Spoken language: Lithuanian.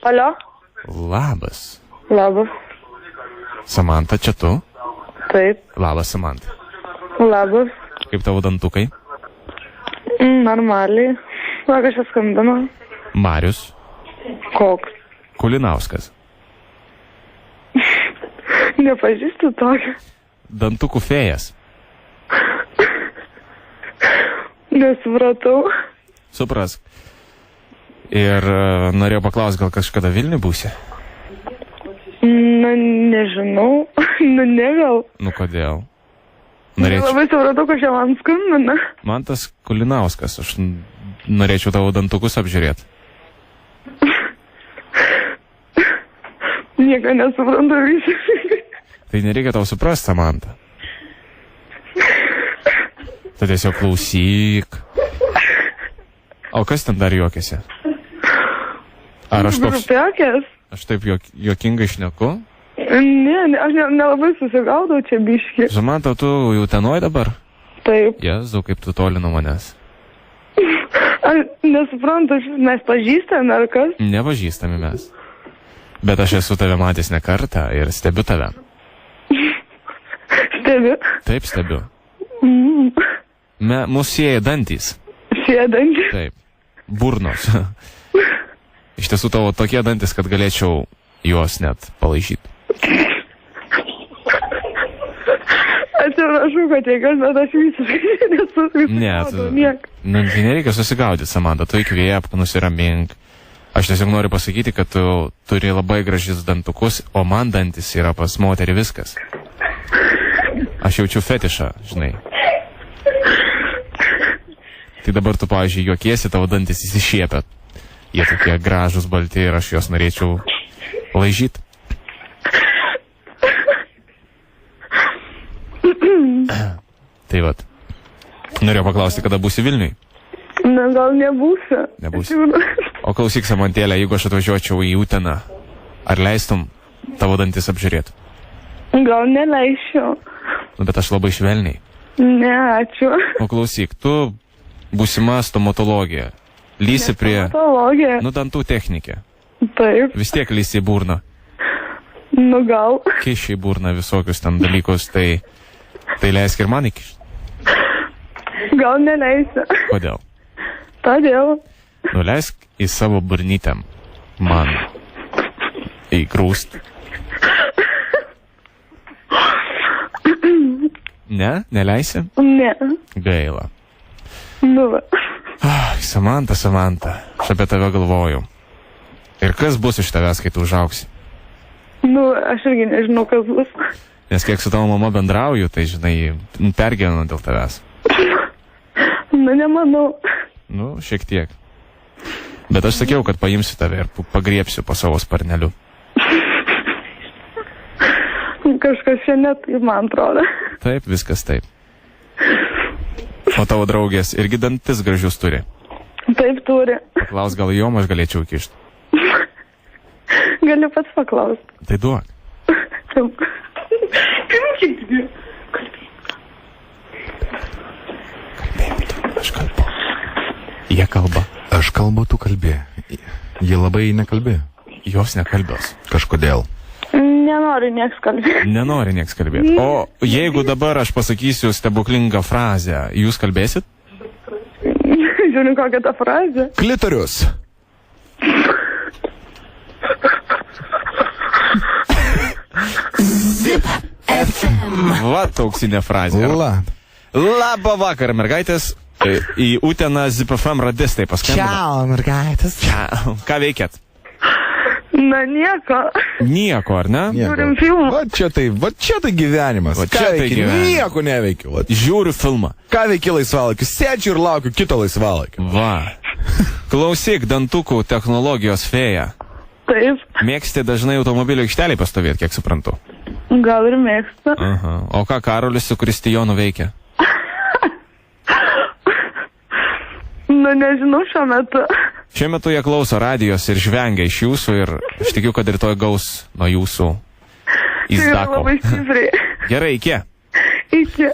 Alio? Labas. Labas. Samanta, čia tu? Taip. Labas, Samanta. Labas. Kaip tavo dantukai? Normaliai. Vakar čia skambino. Marius. Koks? Kulinauskas. Nepažįstu tokio. Dantukų fėjas. Nesupratau. Suprask. Ir norėjau paklausti, gal kažkada Vilniuje būsi? Na, nežinau. Ne gal. Nu, kodėl? Labai supratau, kad čia man skambina. Man tas Kulinauskas. Aš norėčiau tavo dantukus apžiūrėti. Nieko nesuprantu visiškai. Tai nereikia tau suprast, Samanta. Tu tiesiog klausyk. O kas ten dar juokiasi? Ar aš toks... Grupiokės? Aš taip juokingai šneku? Ne, aš nelabai susigaudau čia biški. Samanta, tu jau tenoj dabar? Taip. Jezu, kaip tu toli nuo manęs. Aš nesuprantu, mes pažįstame ar kas? Nepažįstami mes. Bet aš esu tave matęs ne kartą ir stebiu tave. Stebiu? Taip, stebiu. Mūsų sieja dantys. Sieja dantys? Taip. Burnos. Iš tiesų tavo tokie dantis, kad galėčiau juos net palaižyti. Atsiprašau, kad jeigas, bet aš visiškai nesusigaudau. Ne, tai nereikia susigaudyti, Samanta. Tu įkvėpk, nusiramink. Aš tiesiog noriu pasakyti, kad tu turi labai gražius dantukus, o man dantis yra pas moterį viskas. Aš jaučiu fetišą, žinai. Tai dabar tu, pavyzdžiui, juokiesi, tavo dantis įsišiepia. Jie tokie gražus, balti ir aš juos norėčiau laižyti. Tai vat. Norėjau paklausti, kada būsi Vilniui. Na, gal nebūsiu. Nebūsi. O klausyk, Samantėlė, jeigu aš atvažiuočiau į Uteną, ar leistum tavo dantis apžiūrėti? Gal neleisčiau. Nu, bet aš labai švelniai. Ne, ačiū. O klausyk, tu būsima stomatologija. Lysi prie... Stomatologija? Nu, dantų technikė. Taip. Vis tiek lysi į burną. Nu, gal. Kiši į burną visokius ten dalykus, tai leisk ir man įkišti. Gal neleisiu. Kodėl? Todėl. Nuleisk į savo burnytę man įgrūst. Ne? Neleisi? Ne. Gaila. Nu va. Samanta, aš apie tave galvoju. Ir kas bus iš tavęs, kai tu užauksi? Nu, aš irgi nežinau, kas bus. Nes kiek su tavo mama bendrauju, tai, žinai, pergyvenu dėl tavęs. Nu, nemanau. Nu, šiek tiek. Bet aš sakiau, kad paimsiu tave ir pagriepsiu po savo sparneliu. Kažkas čia net, man atrodo. Taip, viskas taip. O tavo draugės irgi dantis gražius turi? Taip, turi. Klaus, gal jom aš galėčiau kišti? Galiu pats paklausti. Tai duok. Kalbėjau tu, aš kalbu. Jie kalba. Aš kalbu, tu kalbė. Jie labai nekalbė. Jos nekalbios. Kažkodėl. Nenori nieks kalbėti. Nenori nieks kalbėti. O jeigu dabar aš pasakysiu stebuklingą frazę, jūs kalbėsit? Žiūrėjau, kokia ta frazė. Klitorius. Zip FM. Va, auksinė frazė. Labą vakarą, mergaitės. Į Uteną Zip FM radistai paskambino. Čiau, mergaitės. Čiau. Ką veikėt? Na, nieko. Nieko, ar ne? Žiūrim filmą. Va čia tai gyvenimas. Va čia tai gyvenimas. Nieko neveikiu. Va. Žiūriu filmą. Ką veiki laisvalaikiu? Sėdžiu ir laukiu kito laisvalaikio. Va. Klausyk, dantukų technologijos fėja. Taip. Mėgsti dažnai automobilio aikštelėje pastovėti, kiek suprantu. Gal ir mėgsta. Aha. O ką Karolis su Kristijonu veikia? Nu, nežinau šiuo metu. Šiuo metu jie klauso radijos ir žvengia iš jūsų ir aš tikiu, kad rytoj gaus nuo jūsų Tai yra įzdako. labai stipriai. Gerai, iki. Iki.